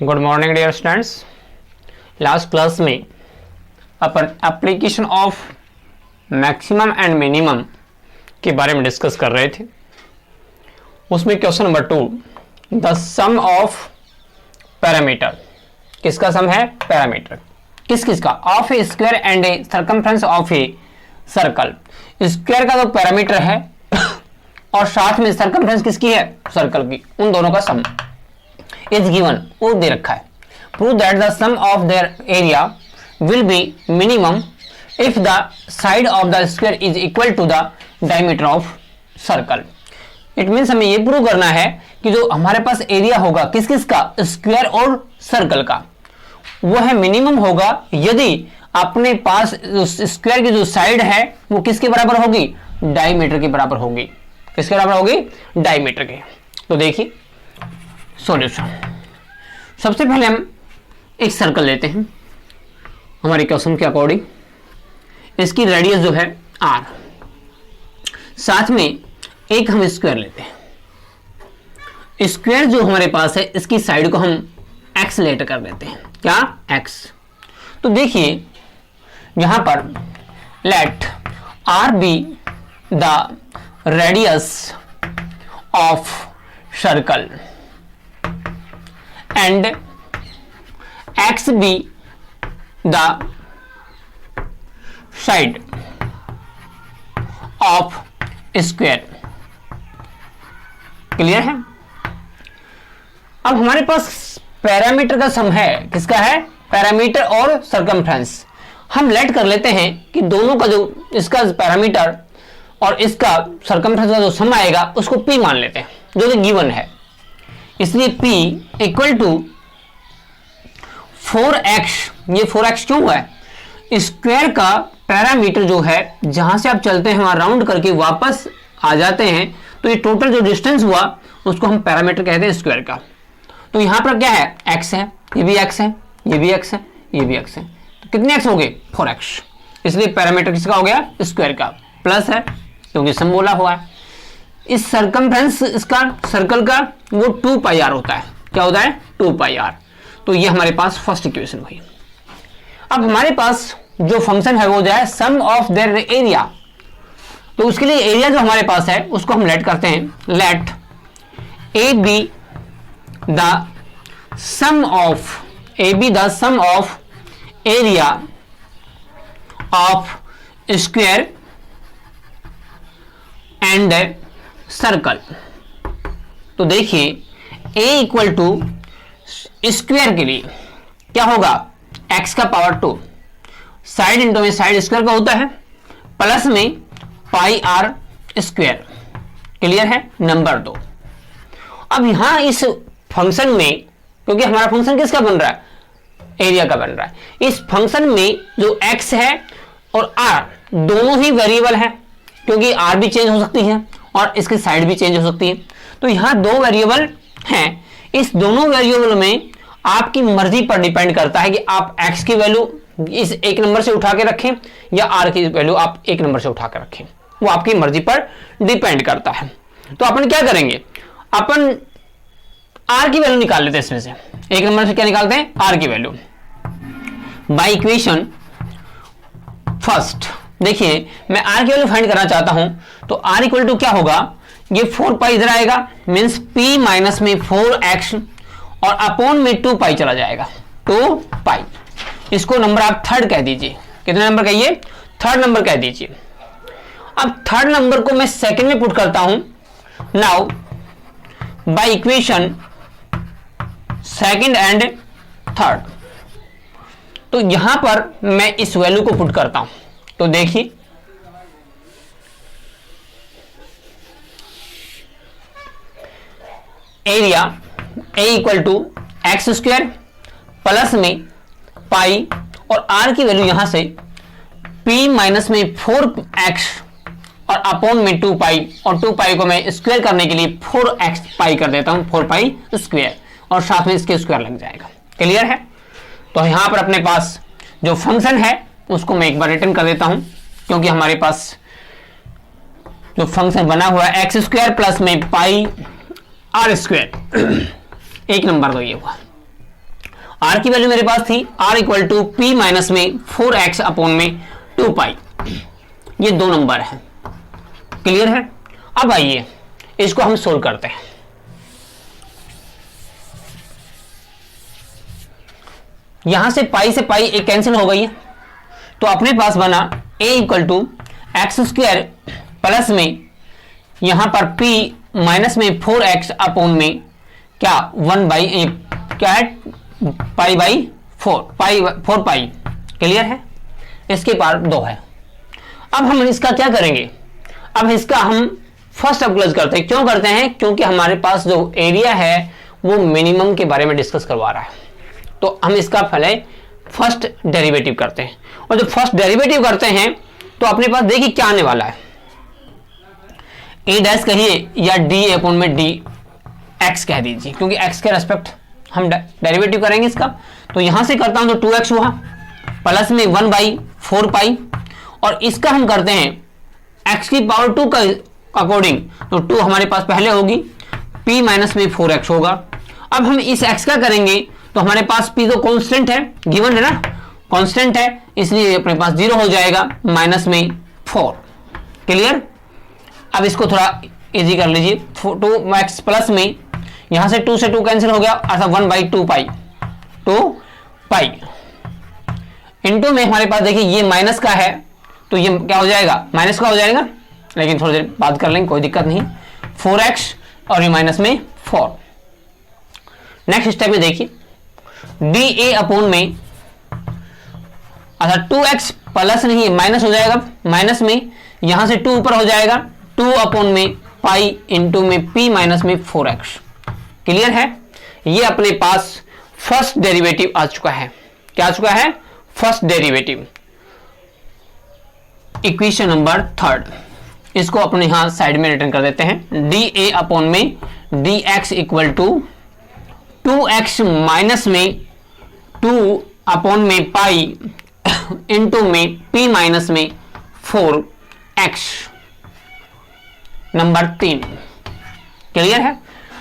Good morning dear students. Last class में अपन application of maximum and minimum के बारे में डिस्कस कर रहे थे। उसमें question number 2, the sum of parameter. किसका सम है? पैरामीटर। किस का? Of a square and a circumference of a circle. Square का तो पैरामीटर है और साथ में सर्कमफ्रेंस किसकी है? सर्कल की। उन दोनों का सम इज गिवन, वो दे रखा है। Prove that the sum of their area will be minimum if the side of the square is equal to the diameter of circle. इट मीन्स हमें ये प्रूव करना है कि जो हमारे पास एरिया होगा किस का? स्क्वायर और सर्कल का, वो है मिनिमम होगा यदि अपने पास स्क्वायर की जो साइड है वो किसके बराबर होगी? डायमीटर के बराबर होगी। किसके बराबर होगी? डायमीटर के। तो देखिए सॉल्यूशन। सबसे पहले हम एक सर्कल लेते हैं हमारे क्वेश्चन के अकॉर्डिंग। इसकी रेडियस जो है r, साथ में एक हम स्क्वायर लेते हैं। स्क्वायर जो हमारे पास है इसकी साइड को हम x लेट कर देते हैं। क्या? x। तो देखिए यहां पर let r be the radius of circle and x be the side of square। Clear है? अब हमारे पास पैरामीटर का सम है। किसका है? पैरामीटर और सर्कमफ्रेंस। हम लेट कर लेते हैं कि दोनों का जो इसका पैरामीटर और इसका सर्कमफ्रेंस का जो सम आएगा उसको p मान लेते हैं, जो कि गिवन है। इसलिए P इक्वल टू 4x। ये 4x क्यों हुआ है? स्क्वायर का पैरामीटर जो है जहां से आप चलते हैं वहां राउंड करके वापस आ जाते हैं, तो ये टोटल जो डिस्टेंस हुआ उसको हम पैरामीटर कहते हैं स्क्वायर का। तो यहां पर क्या है? x है, ये भी x है, ये भी x है, ये भी x है। तो कितने x हो गए? 4x। इसलिए पैरामीटर किसका हो गया? स्क्वायर का। प्लस है क्योंकि सम बोला हुआ है। इस सर्कमफ्रेंस इसका सर्कल का वो 2 पाई आर होता है। क्या होता है? 2 पाई आर। तो ये हमारे पास फर्स्ट इक्वेशन हुई। अब हमारे पास जो फंक्शन है वो जो है सम ऑफ देयर एरिया। तो उसके लिए एरिया जो हमारे पास है उसको हम लेट करते हैं। Let a be the sum of area of square and circle. तो देखिए a इक्वल टू स्क्वायर के लिए क्या होगा? x का पावर 2, साइड इंटू में साइड स्क्वायर का होता है, प्लस में पाई आर स्क्वायर। क्लियर है? नंबर 2। अब यहां इस फंक्शन में, क्योंकि हमारा फंक्शन किसका बन रहा है? एरिया का बन रहा है। इस फंक्शन में जो x है और r दोनों ही वेरिएबल है, क्योंकि r भी चेंज हो सकती है और इसकी साइड भी चेंज हो सकती है। तो यहां 2 वेरिएबल हैं। इस दोनों वेरिएबल में आपकी मर्जी पर डिपेंड करता है कि आप x की वैल्यू इस 1 नंबर से उठा के रखें या r की वैल्यू आप 1 नंबर से उठा के रखें। वो आपकी मर्जी पर डिपेंड करता है। तो अपन क्या करेंगे? अपन r की वैल्यू निकाल लेते हैं। इसमें से 1 नंबर से क्या निकालते हैं? r की वैल्यू बाय इक्वेशन फर्स्ट। देखिए मैं r की वैल्यू फाइंड करना चाहता हूं, तो r इक्वल टू क्या होगा? ये 4 पाई इधर आएगा, मींस p माइनस में 4x और अपॉन में 2 पाई चला जाएगा, 2 पाई। इसको नंबर आप थर्ड कह दीजिए। कितने नंबर कहिए? थर्ड नंबर कह दीजिए। अब थर्ड नंबर को मैं सेकंड में पुट करता हूं। Now by equation second and third, तो यहां पर मैं इस वैल्यू को पुट करता हूं। तो देखिए area a equal to x square plus में पाई और r की वैल्यू यहां से p माइनस में 4x और अपॉन में 2 पाई, और 2 पाई को मैं स्क्वायर करने के लिए 4x पाई कर देता हूं, 4 पाई स्क्वायर, और साथ में इसके स्क्वायर लग जाएगा। क्लियर है? तो यहां पर अपने पास जो फंक्शन है उसको मैं एक बार रिटर्न कर देता हूं, क्योंकि हमारे पास जो फंक्शन बना हुआ है एक्स स्क्वायर प्लस में पाई आर स्क्वायर, एक नंबर तो ये हुआ। आर की वैल्यू मेरे पास थी r equal to p minus में 4x अपॉन में 2 पाई। ये 2 नंबर है, क्लियर है। अब आइए इसको हम सोल्व करते हैं। यहां से पाई एक कैंसिल हो गई है, तो अपने पास बना a equal to x square plus में यहां पर p माइनस में 4x अपॉन में क्या 1 बाई क्या है पाई बाई 4 पाई, क्लियर है। इसके पार 2 है। अब हम इसका क्या करेंगे, अब इसका हम फर्स्ट अप्लाइज करते हैं। क्यों करते हैं, क्योंकि हमारे पास जो एरिया है वो मिनिमम के बारे में डिस्कस करवा रहा है, तो हम इसका पहले फर्स्ट डेरिवेटिव करते हैं। और जब फर्स्ट डेरिवेटिव करते हैं तो अपने पास देखिए क्या आने वाला है, ए डैश कहिए या डी अपॉन में डी एक्स कह दीजिए, क्योंकि एक्स के रेस्पेक्ट हम डेरिवेटिव करेंगे इसका। तो यहां से करता हूं तो 2x हुआ प्लस में 1 बाई 4 पाई, और इसका हम करते हैं x की पावर 2 का अकॉर्डिंग, तो 2 हमारे पास पहले होगी, p माइनस में 4x होगा। अब हम इस x का करेंगे तो हमारे पास p तो कांस्टेंट है, गिवन है ना, कांस्टेंट है, इसलिए अपने पास 0 हो जाएगा माइनस में 4, क्लियर। अब इसको थोड़ा इजी कर लीजिए, 2x प्लस में यहां से 2 से 2 कैंसिल हो गया, अर्थात 1 बाई 2 पाई, 2 पाई इंटू में हमारे पास देखिए ये माइनस का है, तो ये क्या हो जाएगा, माइनस का हो जाएगा, लेकिन थोड़ी देर बात कर लेंगे, कोई दिक्कत नहीं। 4x और ये माइनस में 4। नेक्स्ट स्टेप में देखिए डी ए अपॉन में, अच्छा 2x प्लस नहीं माइनस हो जाएगा, माइनस में यहां से 2 ऊपर हो जाएगा, 2 अपॉन में पाई इंटू में p माइनस में 4x, क्लियर है। ये अपने पास फर्स्ट डेरिवेटिव आ चुका है। क्या आ चुका है, फर्स्ट डेरिवेटिव, इक्वेशन नंबर 3। इसको अपने यहां साइड में रिटर्न कर देते हैं, डी ए अपॉन में d x equal to 2x minus में 2 अपॉन में पाई इंटू में p माइनस में 4x, नंबर 3, क्लियर है।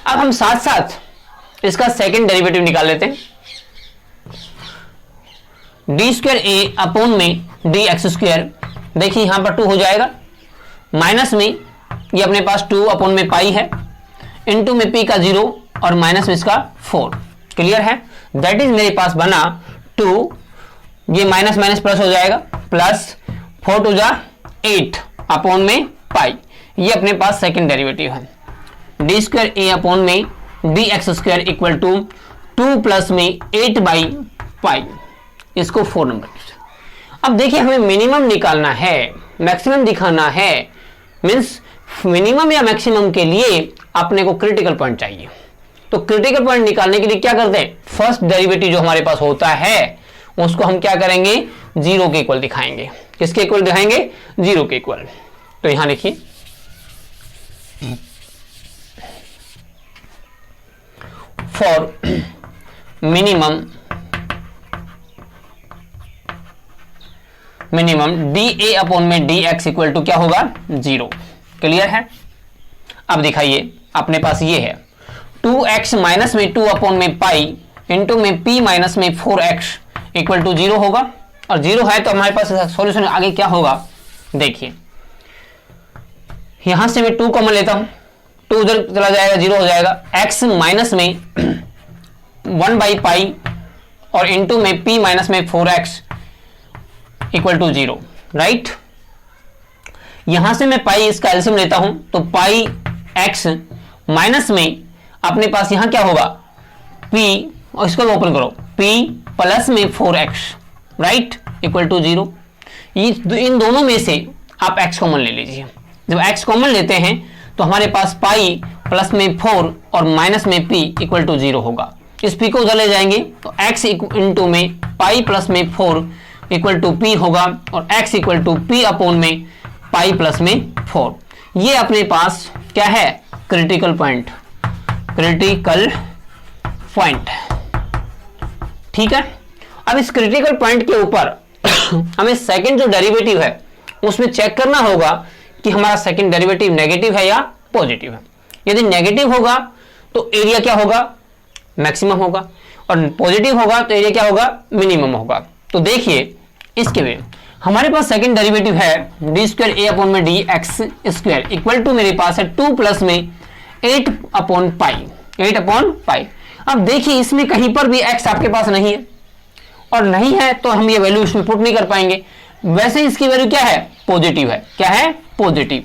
अब हम साथ साथ इसका सेकंड डेरिवेटिव निकाल लेते हैं, डी स्क्वायर ए अपॉन में डी एक्स स्क्वायर, देखिए यहां पर 2 हो जाएगा, माइनस में ये अपने पास 2 अपॉन में पाई है, इंटू में p का 0 और माइनस में इसका 4, क्लियर है। दैट इज मेरे पास बना 2, ये माइनस माइनस प्लस हो जाएगा, प्लस 4 टू जा 8 अपॉन में पाई, ये अपने पास सेकंड डेरिवेटिव है। डी स्क्वायर ए अपॉन में d x square equal to 2 plus में 8 बाई पाई, इसको 4 नंबर। अब देखिए हमें मिनिमम निकालना है, मैक्सिमम दिखाना है, मींस मिनिमम या मैक्सिमम के लिए अपने को क्रिटिकल पॉइंट चाहिए। तो क्रिटिकल पॉइंट निकालने के लिए क्या करते हैं, फर्स्ट डेरिवेटिव जो हमारे पास होता है उसको हम क्या करेंगे, 0 के इक्वल दिखाएंगे। किसके इक्वल दिखाएंगे, 0 के इक्वल। तो यहां लिखिए for minimum D a upon में डी एक्स इक्वल टू क्या होगा, 0, क्लियर है। अब दिखाइए अपने पास ये है 2x माइनस में 2 अपॉन में पाई इंटू में p माइनस में 4x इक्वल टू 0 होगा, और 0 है तो हमारे पास सॉल्यूशन आगे क्या होगा, देखिए यहां से मैं 2 कॉमन लेता हूं, 2 उधर चला जाएगा, 0 हो जाएगा, x माइनस में 1 बाई पाई और इंटू में p माइनस में 4x इक्वल टू 0, राइट। यहां से मैं पाई इसका एलसीएम लेता हूं, तो पाई x माइनस में अपने पास यहां क्या होगा p, और इसको ओपन करो, p प्लस में 4x, राइट, इक्वल टू 0। इन दोनों में से आप x कॉमन ले लीजिए। जब x कॉमन लेते हैं तो हमारे पास पाई प्लस में 4 और माइनस में p इक्वल टू 0 होगा। इस p को उधर ले जाएंगे तो x इंटू में पाई प्लस में 4 इक्वल टू p होगा, और x equal to p upon में पाई प्लस में 4। ये अपने पास क्या है, क्रिटिकल पॉइंट, क्रिटिकल पॉइंट, ठीक है। अब इस क्रिटिकल पॉइंट के ऊपर हमें सेकंड जो डेरिवेटिव है उसमें चेक करना होगा कि हमारा सेकंड डेरिवेटिव नेगेटिव है या पॉजिटिव है। यदि नेगेटिव होगा तो एरिया क्या होगा, मैक्सिमम होगा, और पॉजिटिव होगा तो एरिया क्या होगा, मिनिमम होगा। तो देखिए इसके में हमारे पास सेकंड डेरिवेटिव है डी स्क्वायर ए अपॉन में d x square equal to मेरे पास है 2 प्लस में 8 अपॉन पाई। अब देखिए इसमें कहीं पर भी x आपके पास नहीं है, और नहीं है तो हम ये वैल्यू इसमें पुट नहीं कर पाएंगे। वैसे इसकी वैल्यू क्या है, पॉजिटिव है। क्या है, positive.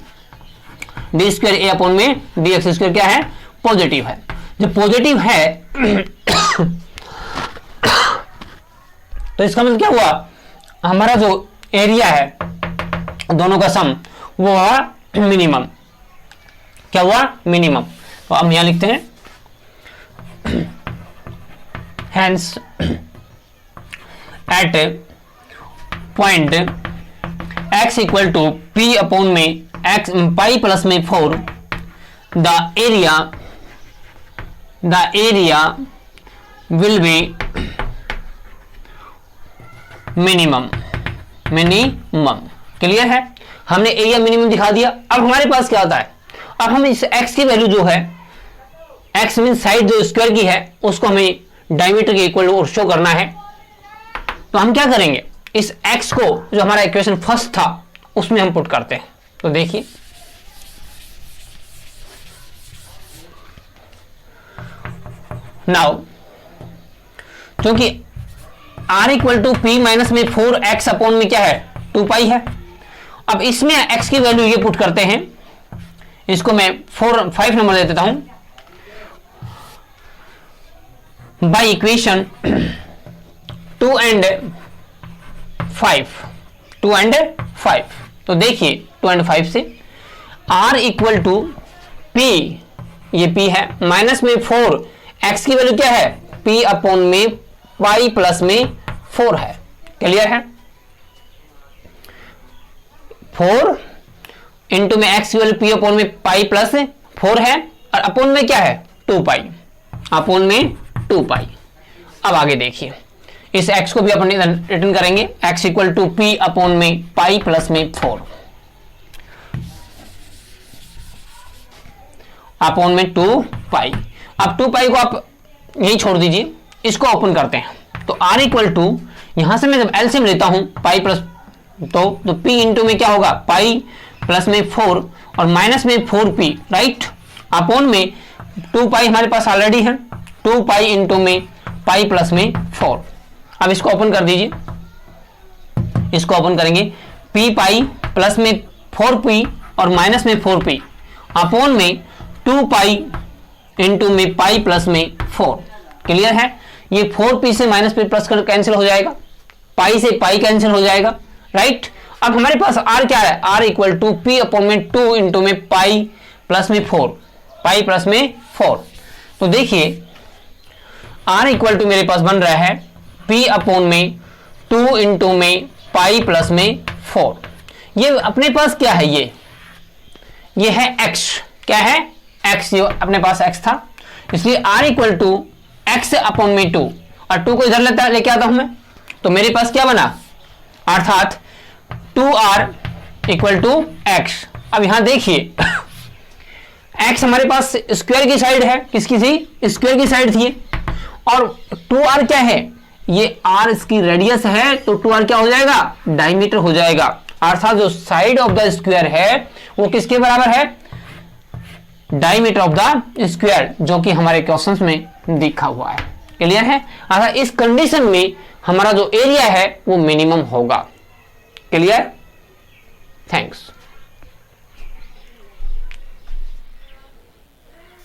D square a upon में डी एक्स स्क्वायर क्या है, पॉजिटिव है। जब पॉजिटिव है तो इसका मतलब क्या हुआ, हमारा जो एरिया है दोनों का सम वो हुआ मिनिमम। क्या हुआ, मिनिमम। तो हम यहां लिखते हैं hence at point x equal to p upon में x pi plus में 4 the area will be minimum। Clear है, हमने एरिया मिनिमम दिखा दिया। अब हमारे पास क्या होता है, अब हम इस x की वैल्यू जो है, x मीन साइड जो स्क्वायर की है उसको हमें डायमीटर के इक्वल शो करना है। तो हम क्या करेंगे, इस x को जो हमारा इक्वेशन फर्स्ट था उसमें हम पुट करते हैं। तो देखिए नाउ क्योंकि r equal to p minus में 4x अपॉन में क्या है, 2 पाई है। अब इसमें x की वैल्यू ये पुट करते हैं, इसको मैं 5 नंबर दे देता हूं बाय इक्वेशन 2 and 5। तो देखिए 2 and 5 से r इक्वल टू p, ये p है, माइनस में 4, x की वैल्यू क्या है, p अपॉन में पाई प्लस में 4 है। क्लियर है, 4 इंटू में x की वैल्यू p अपॉन में पाई प्लस 4 है, और अपॉन में क्या है, 2 पाई, अपॉन में 2 पाई। अब आगे देखिए इस x को भी अपन रिटर्न करेंगे, x equal to p upon में पाई प्लस में 4 अपॉन में 2 पाई। अब 2 पाई को आप यही छोड़ दीजिए, इसको ओपन करते हैं। तो r इक्वल टू यहां से मैं जब एलसीएम लेता हूं पाई प्लस तो p इंटू में क्या होगा, पाई प्लस में 4 और माइनस में 4p, राइट, अपॉन में 2 पाई हमारे पास ऑलरेडी है, 2 पाई इंटू में पाई प्लस में 4। अब इसको ओपन कर दीजिए, इसको ओपन करेंगे, p पाई प्लस में 4p और माइनस में 4p अपॉन में 2 पाई इंटू में पाई प्लस में 4। क्लियर है, ये 4p से माइनस p प्लस कर कैंसिल हो जाएगा, पाई से पाई कैंसिल हो जाएगा, राइट। अब हमारे पास r क्या है, r equal to p upon में 2 इंटू में पाई प्लस में 4, पाई प्लस में 4। तो देखिए r इक्वल टू मेरे पास बन रहा है p अपॉन में 2 इंटू में पाई प्लस में 4। ये अपने पास क्या है, ये है x। क्या है, x, जो अपने पास x था, इसलिए r equal to x upon में 2, और 2 को इधर लेके आता हूं मैं, तो मेरे पास क्या बना, अर्थात 2r इक्वल टू x। अब यहां देखिए x हमारे पास स्क्वायर की साइड है, किसकी थी, स्क्वायर की साइड थी, और 2r क्या है, ये r इसकी रेडियस है, तो 2r क्या हो जाएगा, डायमीटर हो जाएगा। अर्थात जो साइड ऑफ द स्क्वायर है वो किसके बराबर है, डायमीटर ऑफ द स्क्वायर, जो कि हमारे क्वेश्चंस में दिखा हुआ है। क्लियर है, अर्थात इस कंडीशन में हमारा जो एरिया है वो मिनिमम होगा। Clear, thanks.